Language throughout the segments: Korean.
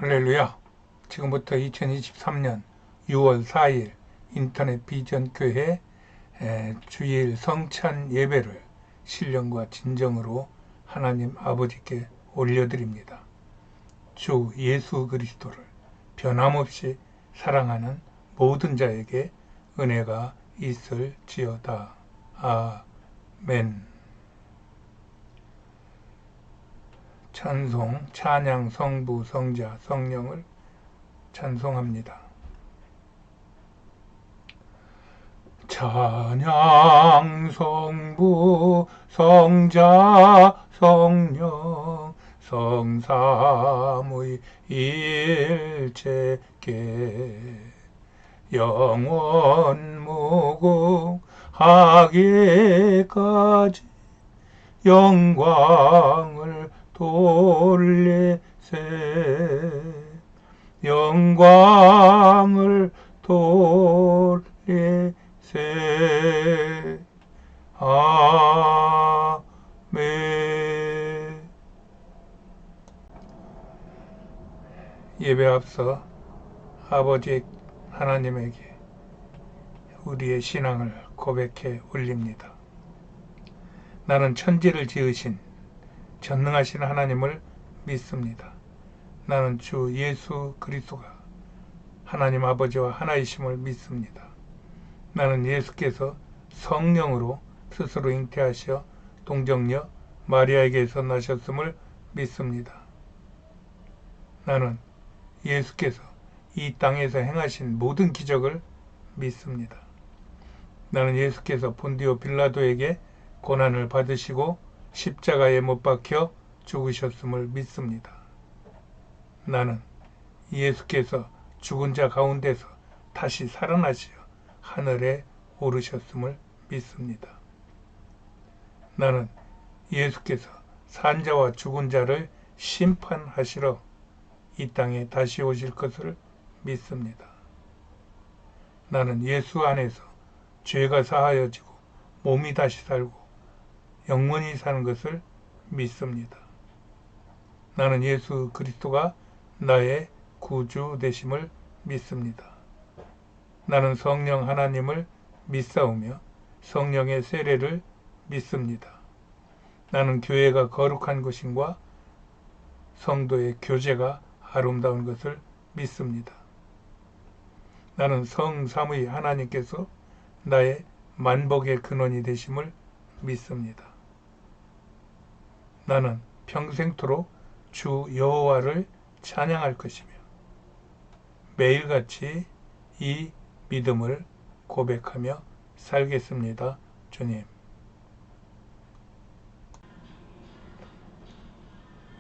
할렐루야. 지금부터 2023년 6월 4일 인터넷 비전교회 주일 성찬 예배를 신령과 진정으로 하나님 아버지께 올려드립니다. 주 예수 그리스도를 변함없이 사랑하는 모든 자에게 은혜가 있을지어다. 아멘. 찬송, 찬양, 성부, 성자, 성령을 찬송합니다. 찬양, 성부, 성자, 성령, 성삼의 일체께 영원 무궁하게까지 영광을 돌리세. 영광을 돌리세. 아멘. 예배 앞서 아버지 하나님에게 우리의 신앙을 고백해 올립니다. 나는 천지를 지으신 전능하신 하나님을 믿습니다. 나는 주 예수 그리스도가 하나님 아버지와 하나이심을 믿습니다. 나는 예수께서 성령으로 스스로 잉태하셔 동정녀 마리아에게서 나셨음을 믿습니다. 나는 예수께서 이 땅에서 행하신 모든 기적을 믿습니다. 나는 예수께서 본디오 빌라도에게 고난을 받으시고 십자가에 못 박혀 죽으셨음을 믿습니다. 나는 예수께서 죽은 자 가운데서 다시 살아나시어 하늘에 오르셨음을 믿습니다. 나는 예수께서 산자와 죽은 자를 심판하시러 이 땅에 다시 오실 것을 믿습니다. 나는 예수 안에서 죄가 사하여지고 몸이 다시 살고 영원히 사는 것을 믿습니다. 나는 예수 그리스도가 나의 구주 되심을 믿습니다. 나는 성령 하나님을 믿사오며 성령의 세례를 믿습니다. 나는 교회가 거룩한 것임과 성도의 교제가 아름다운 것을 믿습니다. 나는 성삼위 하나님께서 나의 만복의 근원이 되심을 믿습니다. 나는 평생토록 주 여호와를 찬양할 것이며 매일같이 이 믿음을 고백하며 살겠습니다. 주님.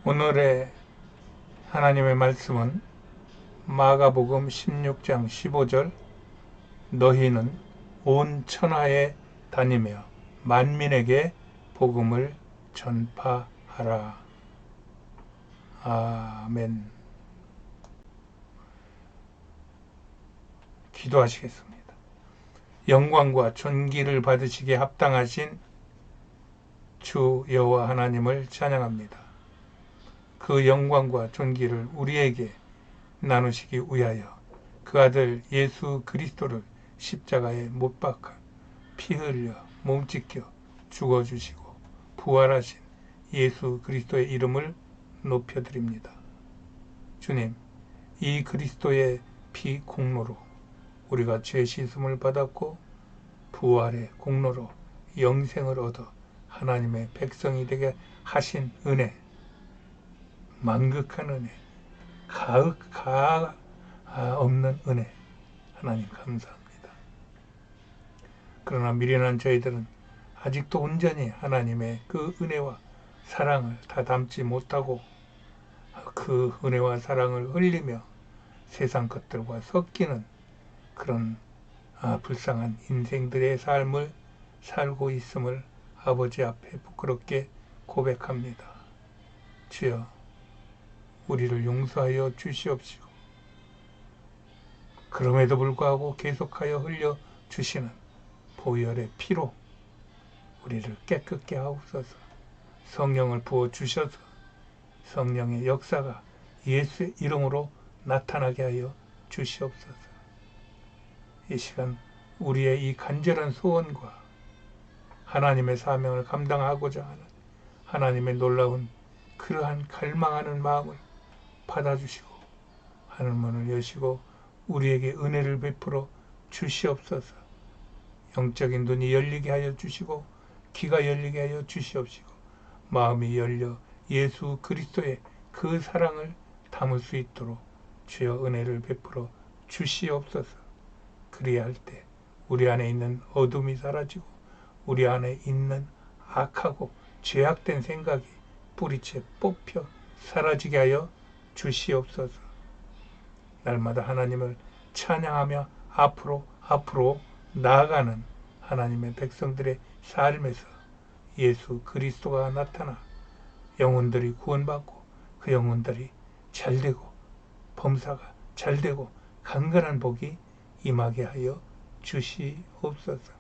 오늘의 하나님의 말씀은 마가복음 16장 15절 너희는 온 천하에 다니며 만민에게 복음을 전파하라. 아멘. 기도하시겠습니다. 영광과 존귀를 받으시기에 합당하신 주 여호와 하나님을 찬양합니다. 그 영광과 존귀를 우리에게 나누시기 위하여 그 아들 예수 그리스도를 십자가에 못 박아 피 흘려 몸 찢겨 죽어주시고 부활하신 예수 그리스도의 이름을 높여드립니다. 주님, 이 그리스도의 피 공로로 우리가 죄 씻음을 받았고 부활의 공로로 영생을 얻어 하나님의 백성이 되게 하신 은혜, 만극한 은혜, 가가 없는 은혜, 하나님 감사합니다. 그러나 미련한 저희들은 아직도 온전히 하나님의 그 은혜와 사랑을 다 담지 못하고 그 은혜와 사랑을 흘리며 세상 것들과 섞이는 그런 불쌍한 인생들의 삶을 살고 있음을 아버지 앞에 부끄럽게 고백합니다. 주여, 우리를 용서하여 주시옵시고 그럼에도 불구하고 계속하여 흘려 주시는 보혈의 피로 우리를 깨끗게 하옵소서. 성령을 부어 주셔서 성령의 역사가 예수의 이름으로 나타나게 하여 주시옵소서. 이 시간 우리의 이 간절한 소원과 하나님의 사명을 감당하고자 하는 하나님의 놀라운 그러한 갈망하는 마음을 받아주시고 하늘문을 여시고 우리에게 은혜를 베풀어 주시옵소서. 영적인 눈이 열리게 하여 주시고 귀가 열리게 하여 주시옵시고 마음이 열려 예수 그리스도의 그 사랑을 담을 수 있도록 주여 은혜를 베풀어 주시옵소서. 그리할 때 우리 안에 있는 어둠이 사라지고 우리 안에 있는 악하고 죄악된 생각이 뿌리채 뽑혀 사라지게 하여 주시옵소서. 날마다 하나님을 찬양하며 앞으로 나아가는 하나님의 백성들의 삶에서 예수 그리스도가 나타나 영혼들이 구원받고 그 영혼들이 잘되고 범사가 잘되고 강건한 복이 임하게 하여 주시옵소서.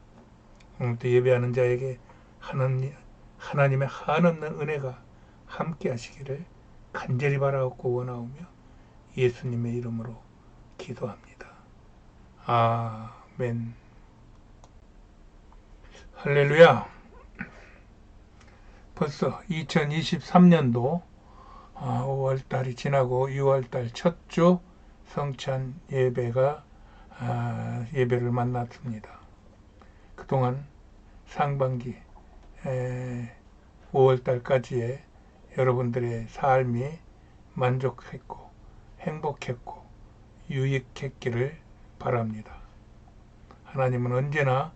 오늘도 예배하는 자에게 하나님의 한없는 은혜가 함께 하시기를 간절히 바라옵고 원하오며 예수님의 이름으로 기도합니다. 아멘. 할렐루야. 벌써 2023년도 5월달이 지나고 6월달 첫 주 성찬 예배가 예배를 만났습니다. 그동안 상반기 5월달까지의 여러분들의 삶이 만족했고 행복했고 유익했기를 바랍니다. 하나님은 언제나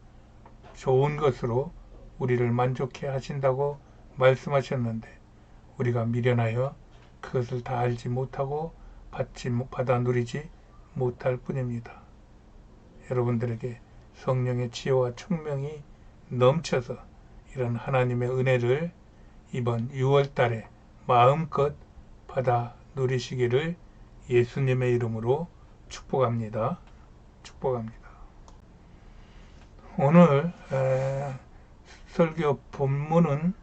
좋은 것으로 우리를 만족해 하신다고 말씀하셨는데 우리가 미련하여 그것을 다 알지 못하고 받아 누리지 못할 뿐입니다. 여러분들에게 성령의 지혜와 총명이 넘쳐서 이런 하나님의 은혜를 이번 6월 달에 마음껏 받아 누리시기를 예수님의 이름으로 축복합니다. 축복합니다. 오늘 설교 본문은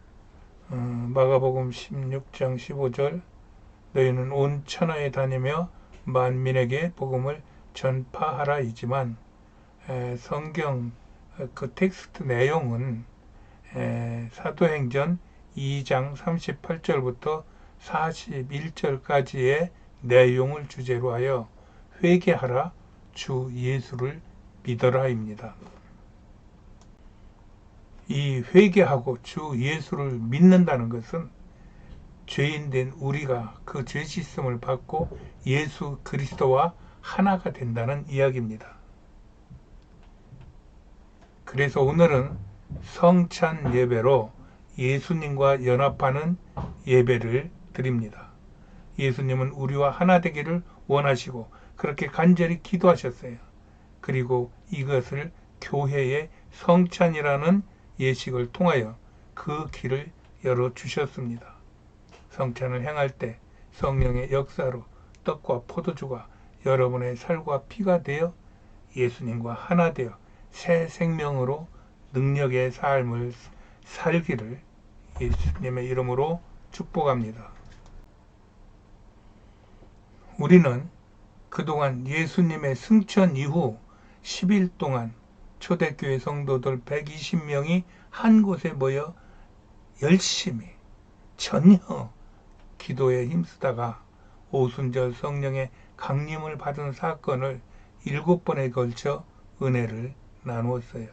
마가복음 16장 15절 너희는 온 천하에 다니며 만민에게 복음을 전파하라이지만 성경 그 텍스트 내용은 사도행전 2장 38절부터 41절까지의 내용을 주제로 하여 회개하라 주 예수를 믿어라입니다. 이 회개하고 주 예수를 믿는다는 것은 죄인된 우리가 그 죄 씻음을 받고 예수 그리스도와 하나가 된다는 이야기입니다. 그래서 오늘은 성찬 예배로 예수님과 연합하는 예배를 드립니다. 예수님은 우리와 하나 되기를 원하시고 그렇게 간절히 기도하셨어요. 그리고 이것을 교회의 성찬이라는 예식을 통하여 그 길을 열어주셨습니다. 성찬을 행할 때 성령의 역사로 떡과 포도주가 여러분의 살과 피가 되어 예수님과 하나 되어 새 생명으로 능력의 삶을 살기를 예수님의 이름으로 축복합니다. 우리는 그동안 예수님의 승천 이후 10일 동안 초대교회 성도들 120명이 한 곳에 모여 열심히 전혀 기도에 힘쓰다가 오순절 성령의 강림을 받은 사건을 7번에 걸쳐 은혜를 나누었어요.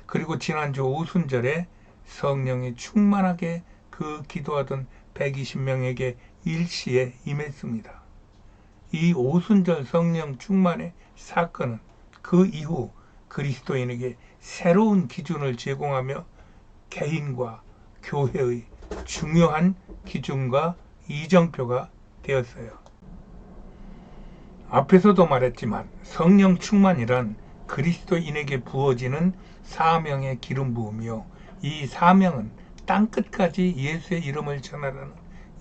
그리고 지난주 오순절에 성령이 충만하게 그 기도하던 120명에게 일시에 임했습니다. 이 오순절 성령 충만의 사건은 그 이후 그리스도인에게 새로운 기준을 제공하며 개인과 교회의 중요한 기준과 이정표가 되었어요. 앞에서도 말했지만 성령 충만이란 그리스도인에게 부어지는 사명의 기름 부음이요. 이 사명은 땅끝까지 예수의 이름을 전하라는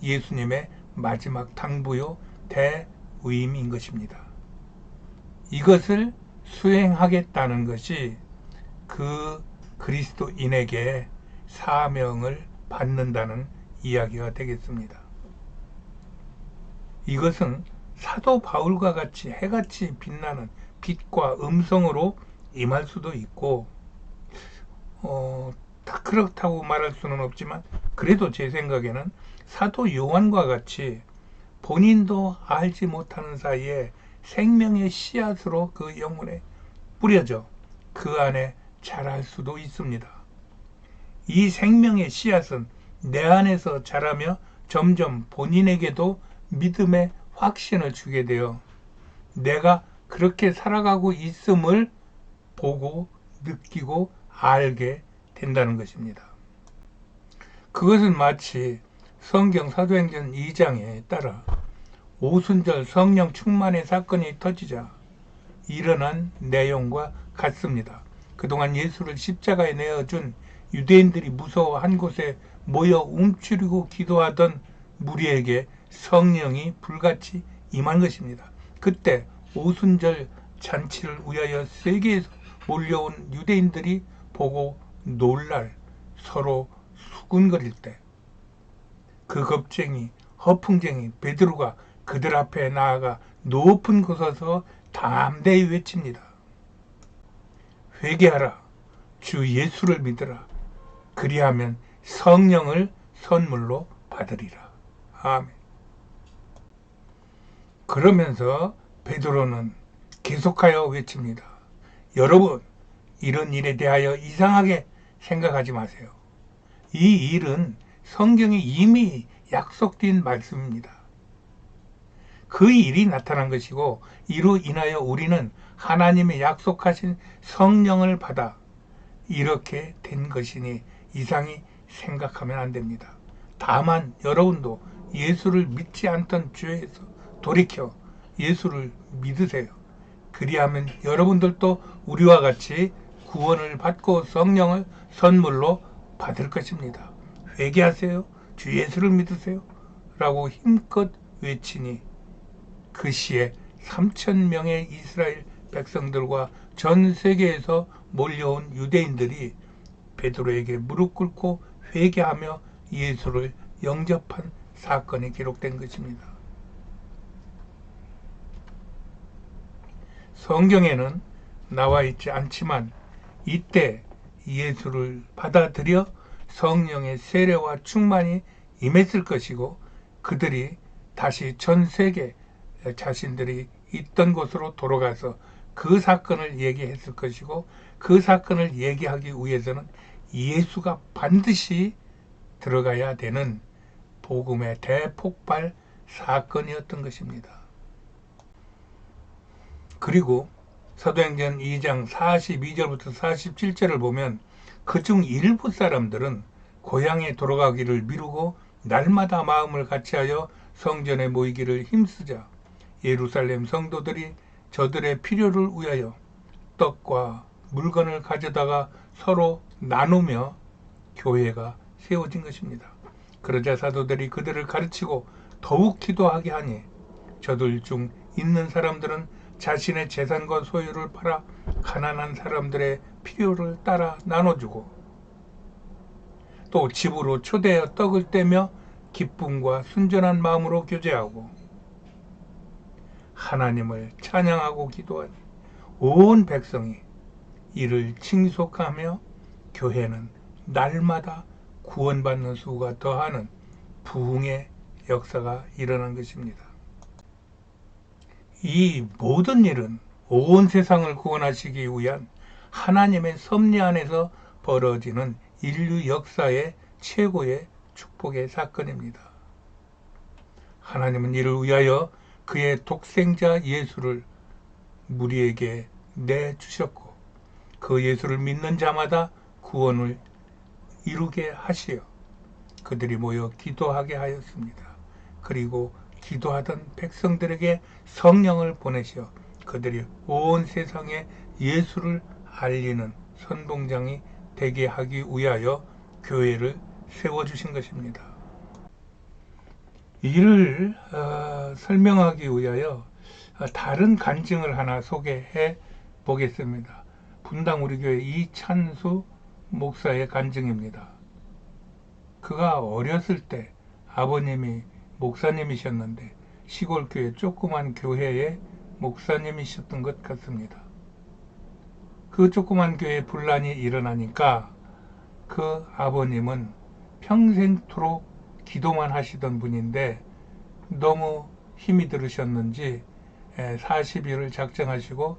예수님의 마지막 당부요 대위임인 것입니다. 이것을 수행하겠다는 것이 그 그리스도인에게 사명을 받는다는 이야기가 되겠습니다. 이것은 사도 바울과 같이 해같이 빛나는 빛과 음성으로 임할 수도 있고, 다 그렇다고 말할 수는 없지만, 그래도 제 생각에는 사도 요한과 같이 본인도 알지 못하는 사이에 생명의 씨앗으로 그 영혼에 뿌려져 그 안에 자랄 수도 있습니다. 이 생명의 씨앗은 내 안에서 자라며 점점 본인에게도 믿음의 확신을 주게 되어 내가 그렇게 살아가고 있음을 보고 느끼고 알게 된다는 것입니다. 그것은 마치 성경 사도행전 2장에 따라 오순절 성령 충만의 사건이 터지자 일어난 내용과 같습니다. 그동안 예수를 십자가에 내어준 유대인들이 무서워 한 곳에 모여 움츠리고 기도하던 무리에게 성령이 불같이 임한 것입니다. 그때 오순절 잔치를 위하여 세계에서 몰려온 유대인들이 보고 놀랄 서로 수군거릴 때 그 겁쟁이 허풍쟁이 베드로가 그들 앞에 나아가 높은 곳에서 담대히 외칩니다. 회개하라. 주 예수를 믿으라. 그리하면 성령을 선물로 받으리라. 아멘. 그러면서 베드로는 계속하여 외칩니다. 여러분, 이런 일에 대하여 이상하게 생각하지 마세요. 이 일은 성경에 이미 약속된 말씀입니다. 그 일이 나타난 것이고 이로 인하여 우리는 하나님의 약속하신 성령을 받아 이렇게 된 것이니 이상히 생각하면 안 됩니다. 다만 여러분도 예수를 믿지 않던 죄에서 돌이켜 예수를 믿으세요. 그리하면 여러분들도 우리와 같이 구원을 받고 성령을 선물로 받을 것입니다. 회개하세요. 주 예수를 믿으세요. 라고 힘껏 외치니 그 시에 3,000명의 이스라엘 백성들과 전 세계에서 몰려온 유대인들이 베드로에게 무릎 꿇고 회개하며 예수를 영접한 사건이 기록된 것입니다. 성경에는 나와 있지 않지만 이때 예수를 받아들여 성령의 세례와 충만이 임했을 것이고 그들이 다시 전 세계 자신들이 있던 곳으로 돌아가서 그 사건을 얘기했을 것이고 그 사건을 얘기하기 위해서는 예수가 반드시 들어가야 되는 복음의 대폭발 사건이었던 것입니다. 그리고 사도행전 2장 42절부터 47절을 보면 그중 일부 사람들은 고향에 돌아가기를 미루고 날마다 마음을 같이하여 성전에 모이기를 힘쓰자 예루살렘 성도들이 저들의 필요를 위하여 떡과 물건을 가져다가 서로 나누며 교회가 세워진 것입니다. 그러자 사도들이 그들을 가르치고 더욱 기도하게 하니 저들 중 있는 사람들은 자신의 재산과 소유를 팔아 가난한 사람들의 필요를 따라 나눠주고 또 집으로 초대하여 떡을 떼며 기쁨과 순전한 마음으로 교제하고 하나님을 찬양하고 기도하니 온 백성이 이를 칭송하며 교회는 날마다 구원받는 수가 더하는 부흥의 역사가 일어난 것입니다. 이 모든 일은 온 세상을 구원하시기 위한 하나님의 섭리 안에서 벌어지는 인류 역사의 최고의 축복의 사건입니다. 하나님은 이를 위하여 그의 독생자 예수를 우리에게 내주셨고 그 예수를 믿는 자마다 구원을 이루게 하시어 그들이 모여 기도하게 하였습니다. 그리고 기도하던 백성들에게 성령을 보내시어 그들이 온 세상에 예수를 알리는 선봉장이 되게 하기 위하여 교회를 세워주신 것입니다. 이를 설명하기 위하여 다른 간증을 하나 소개해 보겠습니다. 분당 우리 교회 이찬수 목사의 간증입니다. 그가 어렸을 때 아버님이 목사님이셨는데 시골 교회, 조그만 교회의 목사님이셨던 것 같습니다. 그 조그만 교회에 분란이 일어나니까 그 아버님은 평생토록 기도만 하시던 분인데 너무 힘이 들으셨는지 40일을 작정하시고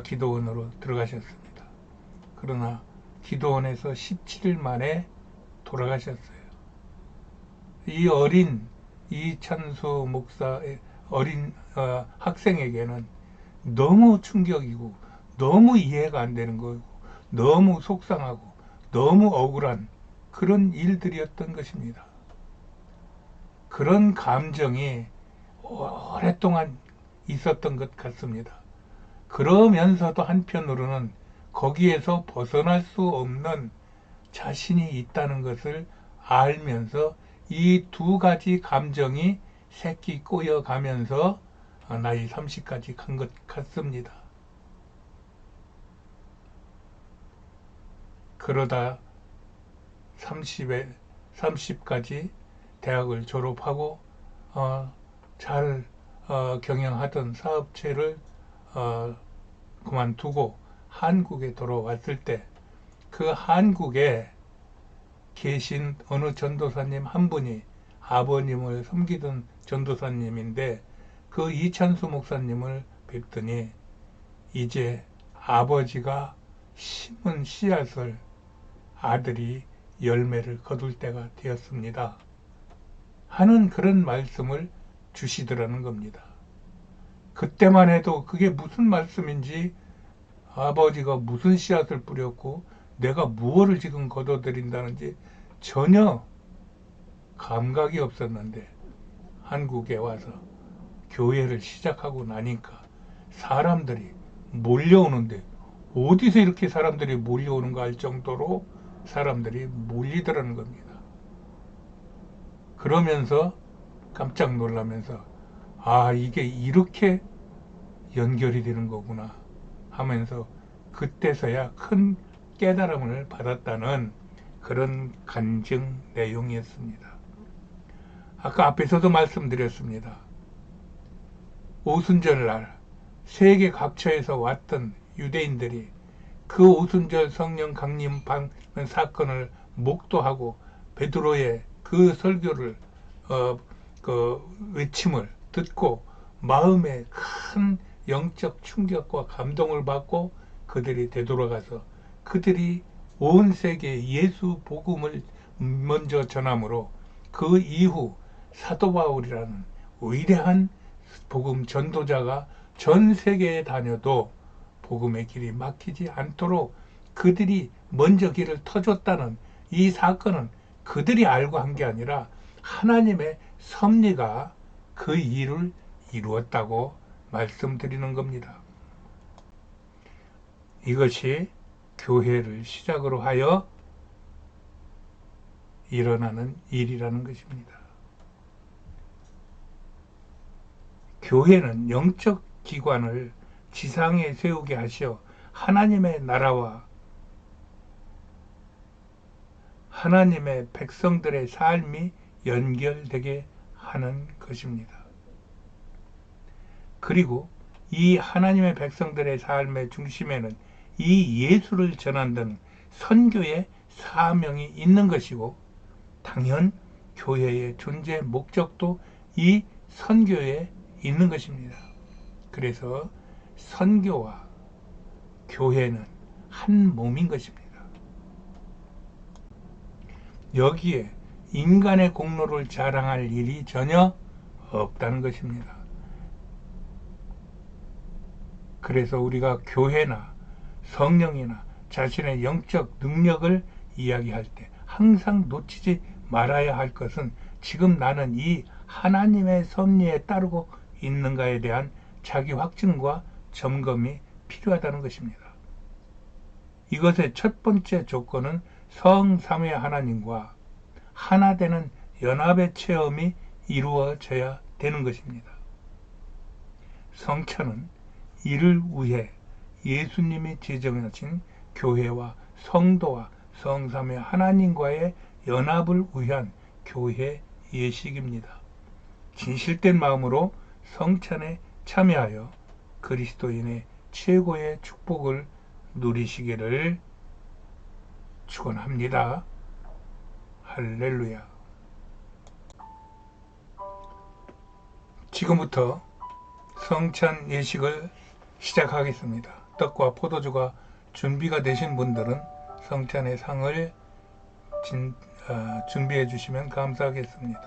기도원으로 들어가셨습니다. 그러나 기도원에서 17일 만에 돌아가셨어요. 이 어린 이찬수 목사의 어린 학생에게는 너무 충격이고 너무 이해가 안 되는 거고 너무 속상하고 너무 억울한 그런 일들이었던 것입니다. 그런 감정이 오랫동안 있었던 것 같습니다. 그러면서도 한편으로는 거기에서 벗어날 수 없는 자신이 있다는 것을 알면서 이 두 가지 감정이 새끼 꼬여가면서 나이 30까지 간 것 같습니다. 그러다 30까지 대학을 졸업하고 잘 경영하던 사업체를 그만두고 한국에 돌아왔을 때 그 한국에 계신 어느 전도사님 한 분이 아버님을 섬기던 전도사님인데 그 이찬수 목사님을 뵙더니 이제 아버지가 심은 씨앗을 아들이 열매를 거둘 때가 되었습니다 하는 그런 말씀을 주시더라는 겁니다. 그때만 해도 그게 무슨 말씀인지 아버지가 무슨 씨앗을 뿌렸고 내가 무엇을 지금 거둬들인다는지 전혀 감각이 없었는데 한국에 와서 교회를 시작하고 나니까 사람들이 몰려오는데 어디서 이렇게 사람들이 몰려오는가 할 정도로 사람들이 몰리더라는 겁니다. 그러면서 깜짝 놀라면서 이게 이렇게 연결이 되는 거구나 하면서 그때서야 큰 깨달음을 받았다는 그런 간증 내용이었습니다. 아까 앞에서도 말씀드렸습니다. 오순절날 세계 각처에서 왔던 유대인들이 그 오순절 성령 강림 받는 사건을 목도하고 베드로의 그 설교를 그 외침을 듣고 마음에 큰 영적 충격과 감동을 받고 그들이 되돌아가서 그들이 온 세계에 예수 복음을 먼저 전함으로 그 이후 사도 바울이라는 위대한 복음 전도자가 전 세계에 다녀도 복음의 길이 막히지 않도록 그들이 먼저 길을 터줬다는 이 사건은 그들이 알고 한 게 아니라 하나님의 섭리가 그 일을 이루었다고 말씀드리는 겁니다. 이것이 교회를 시작으로 하여 일어나는 일이라는 것입니다. 교회는 영적 기관을 지상에 세우게 하시어 하나님의 나라와 하나님의 백성들의 삶이 연결되게 하는 것입니다. 그리고 이 하나님의 백성들의 삶의 중심에는 이 예수를 전한다는 선교의 사명이 있는 것이고 당연 교회의 존재 목적도 이 선교에 있는 것입니다. 그래서 선교와 교회는 한 몸인 것입니다. 여기에 인간의 공로를 자랑할 일이 전혀 없다는 것입니다. 그래서 우리가 교회나 성령이나 자신의 영적 능력을 이야기할 때 항상 놓치지 말아야 할 것은 지금 나는 이 하나님의 섭리에 따르고 있는가에 대한 자기 확증과 점검이 필요하다는 것입니다. 이것의 첫 번째 조건은 성삼위 하나님과 하나 되는 연합의 체험이 이루어져야 되는 것입니다. 성찬은 이를 위해 예수님이 제정하신 교회와 성도와 성삼위 하나님과의 연합을 위한 교회 예식입니다. 진실된 마음으로 성찬에 참여하여 그리스도인의 최고의 축복을 누리시기를 축원합니다. 할렐루야. 지금부터 성찬 예식을 시작하겠습니다. 떡과 포도주가 준비가 되신 분들은 성찬의 상을 준비해 주시면 감사하겠습니다.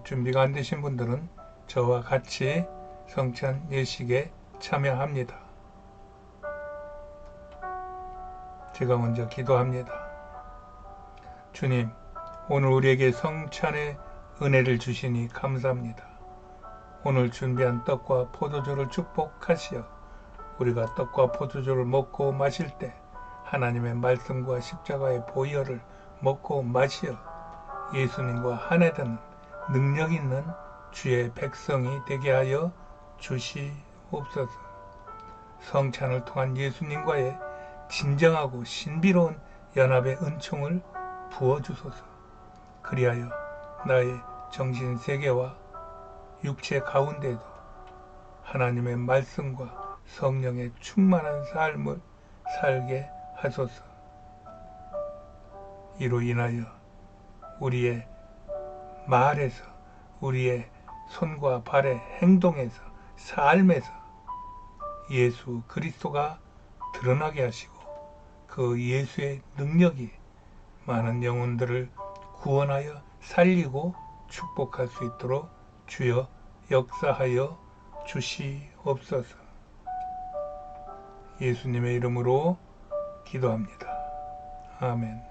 준비가 안 되신 분들은 저와 같이 성찬 예식에 참여합니다. 제가 먼저 기도합니다. 주님, 오늘 우리에게 성찬의 은혜를 주시니 감사합니다. 오늘 준비한 떡과 포도주를 축복하시어 우리가 떡과 포도주를 먹고 마실 때 하나님의 말씀과 십자가의 보혈을 먹고 마시어 예수님과 한해되는 능력 있는 주의 백성이 되게 하여 주시옵소서. 성찬을 통한 예수님과의 진정하고 신비로운 연합의 은총을 부어주소서. 그리하여 나의 정신세계와 육체 가운데도 하나님의 말씀과 성령의 충만한 삶을 살게 하소서. 이로 인하여 우리의 말에서, 우리의 손과 발의 행동에서, 삶에서 예수 그리스도가 드러나게 하시고 그 예수의 능력이 많은 영혼들을 구원하여 살리고 축복할 수 있도록 주여 역사하여 주시옵소서. 예수님의 이름으로 기도합니다. 아멘.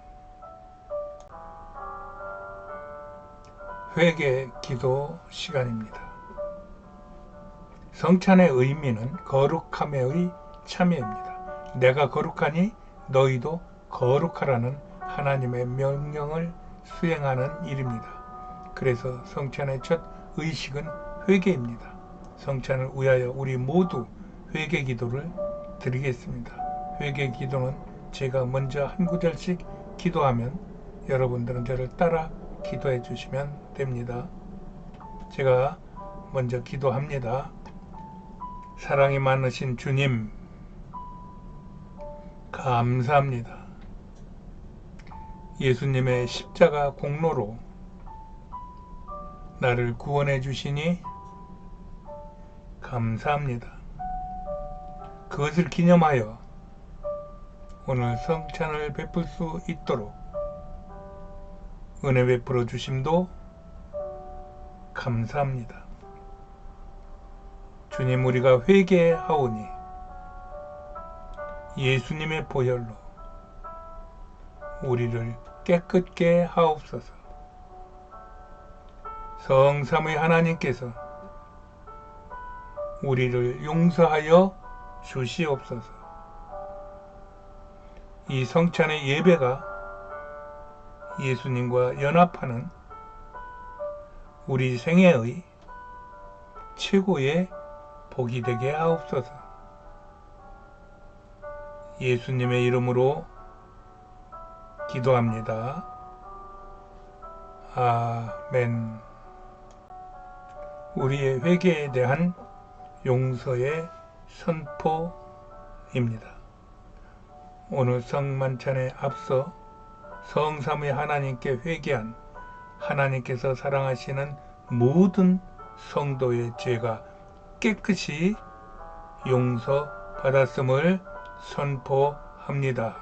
회개 기도 시간입니다. 성찬의 의미는 거룩함의 참여입니다. 내가 거룩하니 너희도 거룩하라는 하나님의 명령을 수행하는 일입니다. 그래서 성찬의 첫 의식은 회개입니다. 성찬을 위하여 우리 모두 회개 기도를 드리겠습니다. 회개 기도는 제가 먼저 한 구절씩 기도하면 여러분들은 저를 따라 기도해 주시면 됩니다. 제가 먼저 기도합니다. 사랑이 많으신 주님, 감사합니다. 예수님의 십자가 공로로 나를 구원해 주시니 감사합니다. 그것을 기념하여 오늘 성찬을 베풀 수 있도록 은혜 베풀어 주심도 감사합니다. 주님, 우리가 회개하오니 예수님의 보혈로 우리를 깨끗게 하옵소서. 성삼위 하나님께서 우리를 용서하여 주시옵소서. 이 성찬의 예배가 예수님과 연합하는 우리 생애의 최고의 복이 되게 하옵소서. 예수님의 이름으로 기도합니다. 아멘. 우리의 회개에 대한 용서의 선포입니다. 오늘 성만찬에 앞서 성삼위 하나님께 회개한 하나님께서 사랑하시는 모든 성도의 죄가 깨끗이 용서받았음을 선포합니다.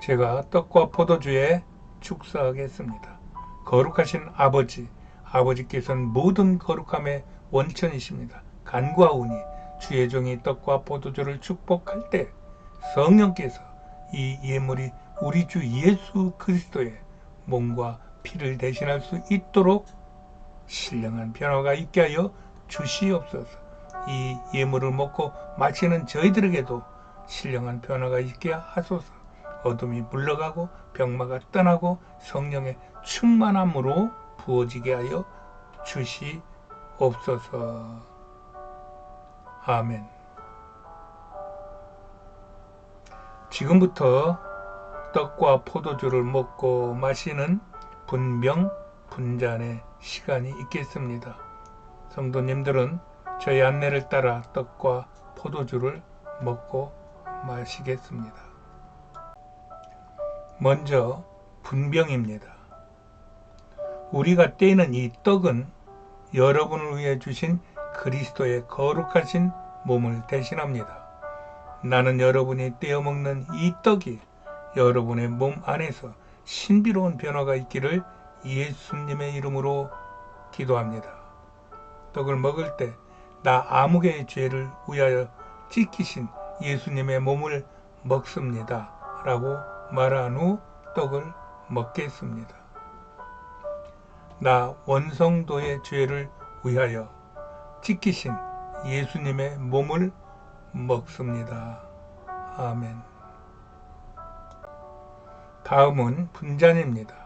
제가 떡과 포도주에 축사하겠습니다. 거룩하신 아버지께서는 모든 거룩함의 원천이십니다. 간구하오니 주의 종이 떡과 포도주를 축복할 때 성령께서 이 예물이 우리 주 예수 그리스도의 몸과 피를 대신할 수 있도록 신령한 변화가 있게 하여 주시옵소서. 이 예물을 먹고 마시는 저희들에게도 신령한 변화가 있게 하소서. 어둠이 물러가고 병마가 떠나고 성령의 충만함으로 부어지게 하여 주시옵소서. 아멘. 지금부터 떡과 포도주를 먹고 마시는 분명 분잔의 시간이 있겠습니다. 성도님들은 저희 안내를 따라 떡과 포도주를 먹고 마시겠습니다. 먼저 분병입니다. 우리가 떼는 이 떡은 여러분을 위해 주신 그리스도의 거룩하신 몸을 대신합니다. 나는 여러분이 떼어 먹는 이 떡이 여러분의 몸 안에서 신비로운 변화가 있기를 예수님의 이름으로 기도합니다. 떡을 먹을 때 나 아무개의 죄를 위하여 찢기신 예수님의 몸을 먹습니다 라고 말한 후 떡을 먹겠습니다. 나 원성도의 죄를 위하여 찢기신 예수님의 몸을 먹습니다. 아멘. 다음은 분잔입니다.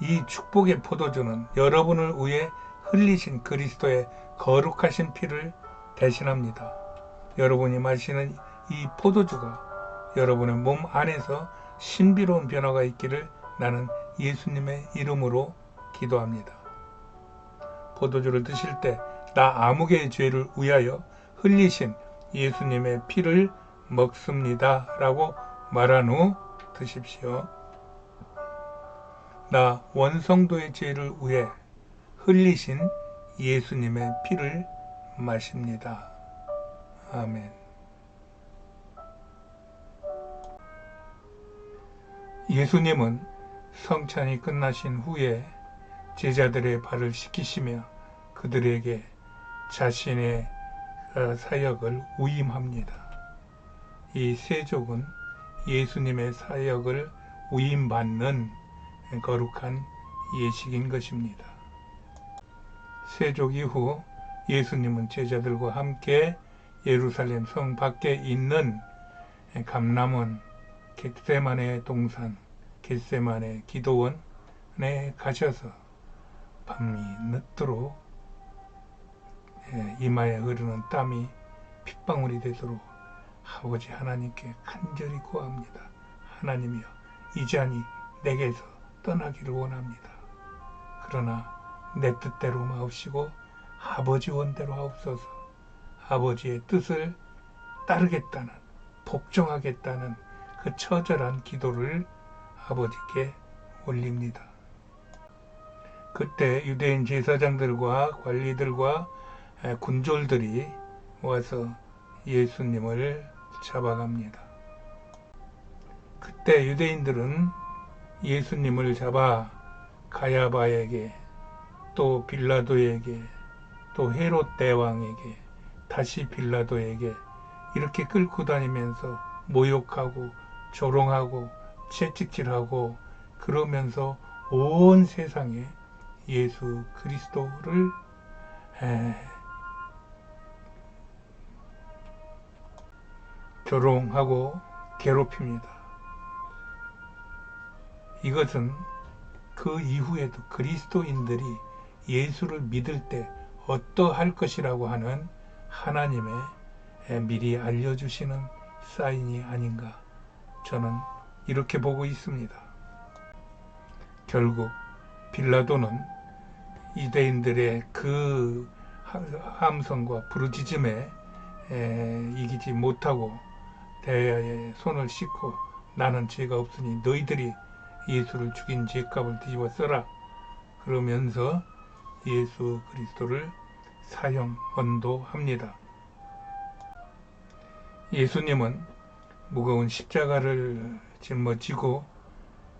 이 축복의 포도주는 여러분을 위해 흘리신 그리스도의 거룩하신 피를 대신합니다. 여러분이 마시는 이 포도주가 여러분의 몸 안에서 신비로운 변화가 있기를 나는 예수님의 이름으로 기도합니다. 포도주를 드실 때 나 아무개의 죄를 위하여 흘리신 예수님의 피를 먹습니다 라고 말한 후 드십시오. 나 원성도의 죄를 위해 흘리신 예수님의 피를 마십니다. 아멘. 예수님은 성찬이 끝나신 후에 제자들의 발을 씻기시며 그들에게 자신의 사역을 위임합니다. 이 세족은 예수님의 사역을 위임받는 거룩한 예식인 것입니다. 세족 이후 예수님은 제자들과 함께 예루살렘 성 밖에 있는 감람원 겟세마네 동산 겟세마네 기도원에 가셔서 밤이 늦도록 이마에 흐르는 땀이 핏방울이 되도록 아버지 하나님께 간절히 구합니다. 하나님이여, 이 잔이 내게서 떠나기를 원합니다. 그러나 내 뜻대로 마옵시고 아버지 원대로 하옵소서. 아버지의 뜻을 따르겠다는, 복종하겠다는 그 처절한 기도를 아버지께 올립니다. 그때 유대인 제사장들과 관리들과 군졸들이 와서 예수님을 잡아갑니다. 그때 유대인들은 예수님을 잡아 가야바에게, 또 빌라도에게, 또 헤롯 대왕에게, 다시 빌라도에게 이렇게 끌고 다니면서 모욕하고 조롱하고 채찍질하고 그러면서 온 세상에 예수 그리스도를 조롱하고 괴롭힙니다. 이것은 그 이후에도 그리스도인들이 예수를 믿을 때 어떠할 것이라고 하는 하나님의 미리 알려주시는 사인이 아닌가, 저는 이렇게 보고 있습니다. 결국 빌라도는 유대인들의 그 함성과 부르짖음에 이기지 못하고 대야에 손을 씻고 나는 죄가 없으니 너희들이 예수를 죽인 죄값을 뒤집어 써라 그러면서 예수 그리스도를 사형 언도합니다. 예수님은 무거운 십자가를 짊어지고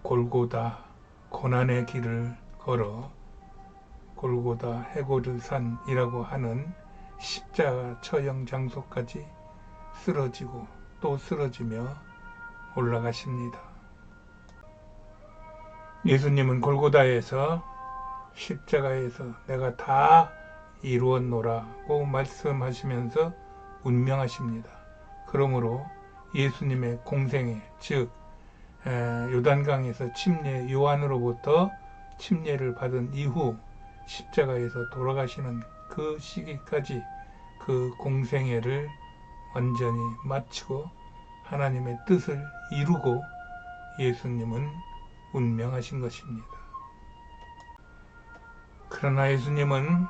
골고다 고난의 길을 걸어 골고다 해골산이라고 하는 십자가 처형 장소까지 쓰러지고 또 쓰러지며 올라가십니다. 예수님은 골고다에서 십자가에서 내가 다 이루었노라고 말씀하시면서 운명하십니다. 그러므로 예수님의 공생애, 즉 요단강에서 침례 요한으로부터 침례를 받은 이후 십자가에서 돌아가시는 그 시기까지 그 공생애를 완전히 마치고 하나님의 뜻을 이루고 예수님은 운명하신 것입니다. 그러나 예수님은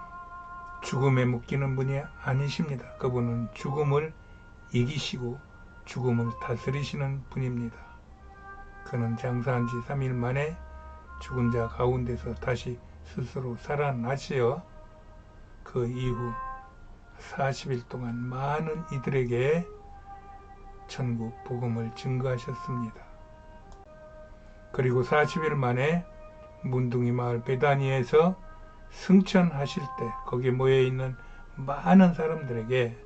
죽음에 묶이는 분이 아니십니다. 그분은 죽음을 이기시고 죽음을 다스리시는 분입니다. 그는 장사한 지 3일 만에 죽은 자 가운데서 다시 스스로 살아나시어 그 이후 40일 동안 많은 이들에게 천국 복음을 증거하셨습니다. 그리고 40일 만에 문둥이 마을 베다니에서 승천하실 때 거기에 모여있는 많은 사람들에게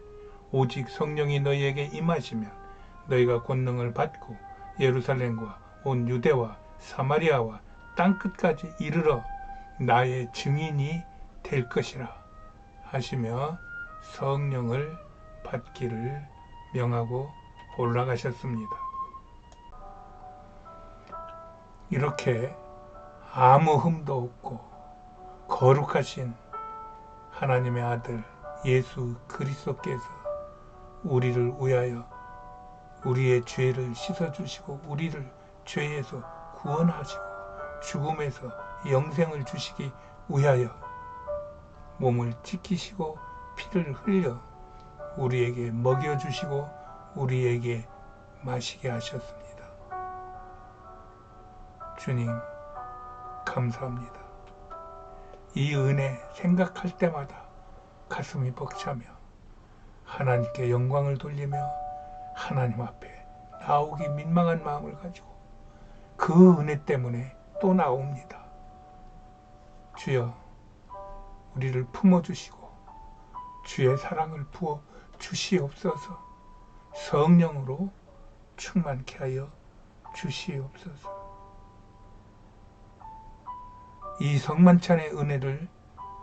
오직 성령이 너희에게 임하시면 너희가 권능을 받고 예루살렘과 온 유대와 사마리아와 땅끝까지 이르러 나의 증인이 될 것이라 하시며 성령을 받기를 명하고 올라가셨습니다. 이렇게 아무 흠도 없고 거룩하신 하나님의 아들 예수 그리스도께서 우리를 위하여 우리의 죄를 씻어주시고 우리를 죄에서 구원하시고 죽음에서 영생을 주시기 위하여 몸을 지키시고 피를 흘려 우리에게 먹여주시고 우리에게 마시게 하셨습니다. 주님 감사합니다. 이 은혜 생각할 때마다 가슴이 벅차며 하나님께 영광을 돌리며 하나님 앞에 나오기 민망한 마음을 가지고 그 은혜 때문에 또 나옵니다. 주여 우리를 품어주시고 주의 사랑을 부어 주시옵소서. 성령으로 충만케 하여 주시옵소서. 이 성만찬의 은혜를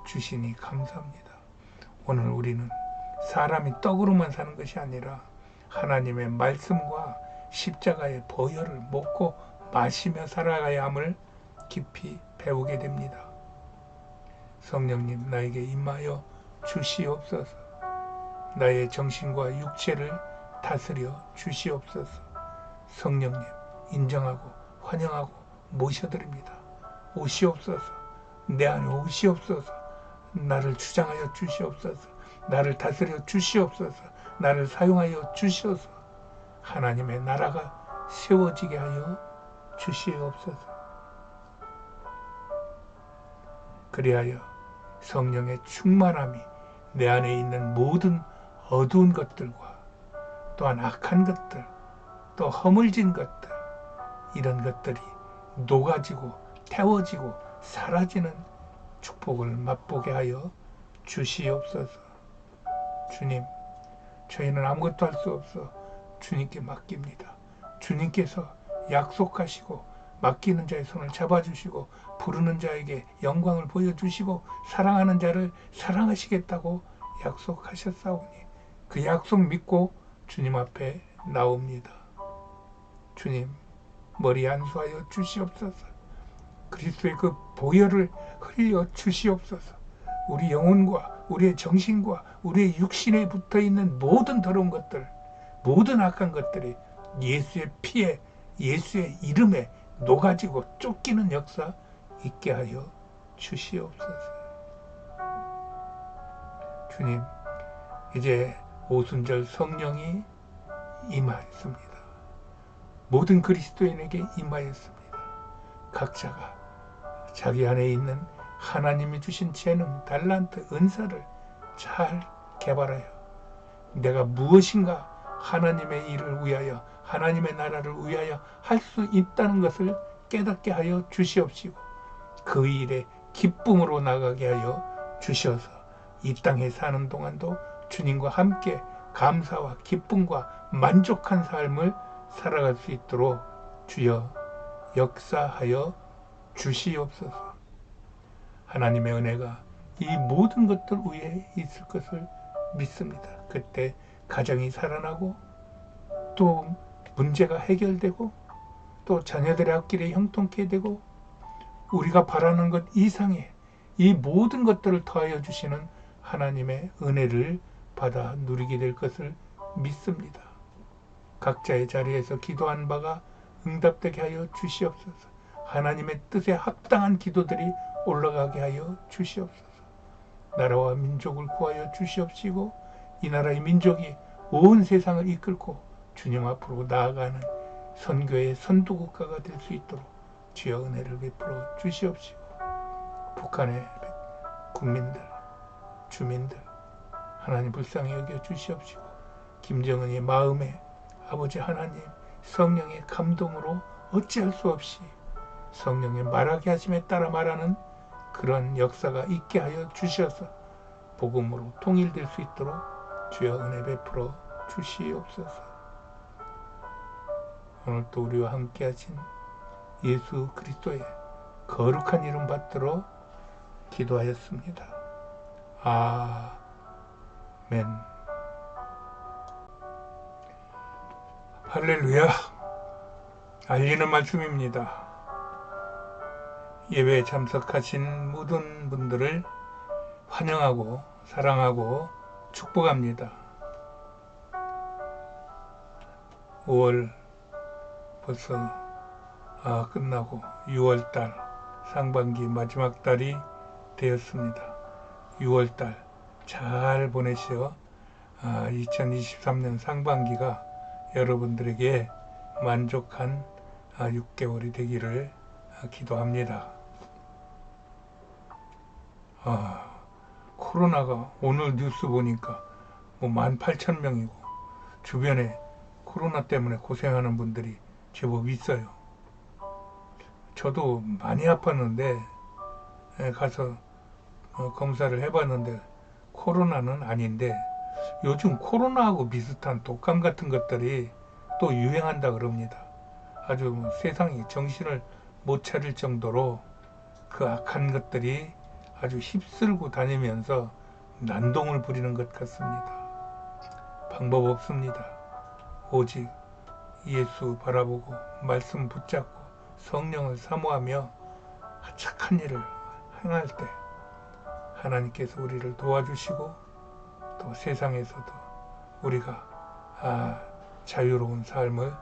주시니 감사합니다. 오늘 우리는 사람이 떡으로만 사는 것이 아니라 하나님의 말씀과 십자가의 보혈을 먹고 마시며 살아가야 함을 깊이 배우게 됩니다. 성령님 나에게 임하여 주시옵소서. 나의 정신과 육체를 다스려 주시옵소서. 성령님 인정하고 환영하고 모셔드립니다. 오시옵소서. 내 안에 오시옵소서. 나를 주장하여 주시옵소서. 나를 다스려 주시옵소서. 나를 사용하여 주시옵소서. 하나님의 나라가 세워지게 하여 주시옵소서. 그리하여 성령의 충만함이 내 안에 있는 모든 어두운 것들과 또한 악한 것들, 또 허물진 것들, 이런 것들이 녹아지고 태워지고 사라지는 축복을 맛보게 하여 주시옵소서. 주님, 저희는 아무것도 할 수 없어 주님께 맡깁니다. 주님께서 약속하시고 맡기는 자의 손을 잡아주시고 부르는 자에게 영광을 보여주시고 사랑하는 자를 사랑하시겠다고 약속하셨사오니 그 약속 믿고 주님 앞에 나옵니다. 주님, 머리 안수하여 주시옵소서. 그리스도의 그 보혈을 흘려 주시옵소서. 우리 영혼과 우리의 정신과 우리의 육신에 붙어있는 모든 더러운 것들, 모든 악한 것들이 예수의 피에 예수의 이름에 녹아지고 쫓기는 역사 있게 하여 주시옵소서. 주님, 이제 오순절 성령이 임하였습니다. 모든 그리스도인에게 임하였습니다. 각자가 자기 안에 있는 하나님이 주신 재능, 달란트, 은사를 잘 개발하여 내가 무엇인가 하나님의 일을 위하여 하나님의 나라를 위하여 할 수 있다는 것을 깨닫게 하여 주시옵시고 그 일에 기쁨으로 나가게 하여 주셔서 이 땅에 사는 동안도 주님과 함께 감사와 기쁨과 만족한 삶을 살아갈 수 있도록 주여 역사하여 주시옵소서. 하나님의 은혜가 이 모든 것들 위에 있을 것을 믿습니다. 그때 가정이 살아나고 또 문제가 해결되고 또 자녀들의 앞길이 형통케 되고 우리가 바라는 것 이상의 이 모든 것들을 더하여 주시는 하나님의 은혜를 받아 누리게 될 것을 믿습니다. 각자의 자리에서 기도한 바가 응답되게 하여 주시옵소서. 하나님의 뜻에 합당한 기도들이 올라가게 하여 주시옵소서. 나라와 민족을 구하여 주시옵시고 이 나라의 민족이 온 세상을 이끌고 주님 앞으로 나아가는 선교의 선두국가가 될 수 있도록 주여 은혜를 베풀어 주시옵시고 북한의 국민들, 주민들 하나님 불쌍히 여겨 주시옵시고 김정은의 마음에 아버지 하나님 성령의 감동으로 어찌할 수 없이 성령의 말하게 하심에 따라 말하는 그런 역사가 있게 하여 주셔서 복음으로 통일될 수 있도록 주여 은혜 베풀어 주시옵소서. 오늘 또 우리와 함께 하신 예수 그리스도의 거룩한 이름 받들어 기도하였습니다. 아멘. 할렐루야. 알리는 말씀입니다. 예배에 참석하신 모든 분들을 환영하고 사랑하고 축복합니다. 5월 벌써 끝나고 6월달 상반기 마지막 달이 되었습니다. 6월달 잘 보내시어 2023년 상반기가 여러분들에게 만족한 6개월이 되기를 기도합니다. 코로나가 오늘 뉴스 보니까 뭐 18,000명이고 주변에 코로나 때문에 고생하는 분들이 제법 있어요. 저도 많이 아팠는데 가서 검사를 해봤는데 코로나는 아닌데 요즘 코로나하고 비슷한 독감 같은 것들이 또 유행한다 그럽니다. 아주 세상이 정신을 못 차릴 정도로 그 악한 것들이 아주 휩쓸고 다니면서 난동을 부리는 것 같습니다. 방법 없습니다. 오직 예수 바라보고 말씀 붙잡고 성령을 사모하며 착한 일을 행할 때 하나님께서 우리를 도와주시고 또 세상에서도 우리가 자유로운 삶을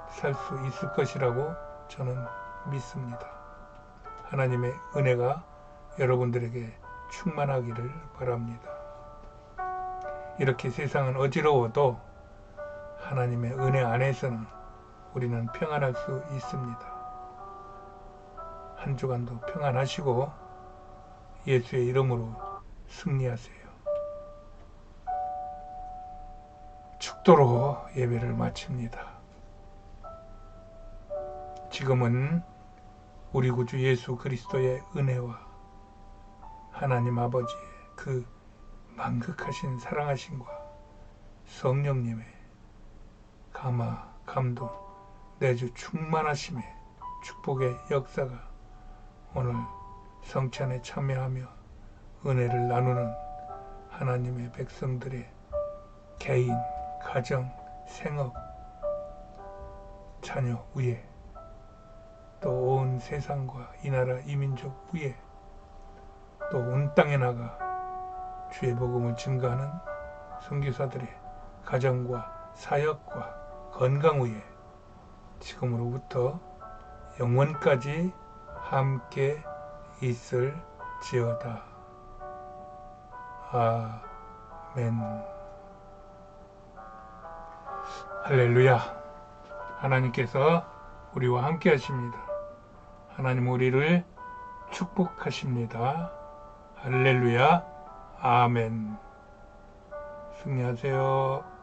살 수 있을 것이라고 저는 믿습니다. 하나님의 은혜가 여러분들에게 충만하기를 바랍니다. 이렇게 세상은 어지러워도 하나님의 은혜 안에서는 우리는 평안할 수 있습니다. 한 주간도 평안하시고 예수의 이름으로 승리하세요. 축도로 예배를 마칩니다. 지금은 우리 구주 예수 그리스도의 은혜와 하나님 아버지의 그 만극하신 사랑하심과 성령님의 감동, 내주 충만하심의 축복의 역사가 오늘 성찬에 참여하며 은혜를 나누는 하나님의 백성들의 개인, 가정, 생업, 자녀 위에 또 온 세상과 이 나라 이민족 위에 또 온 땅에 나가 주의 복음을 증거하는 선교사들의 가정과 사역과 건강 위에 지금으로부터 영원까지 함께 있을지어다. 아멘. 할렐루야. 하나님께서 우리와 함께 하십니다. 하나님 우리를 축복하십니다. 할렐루야. 아멘. 승리하세요.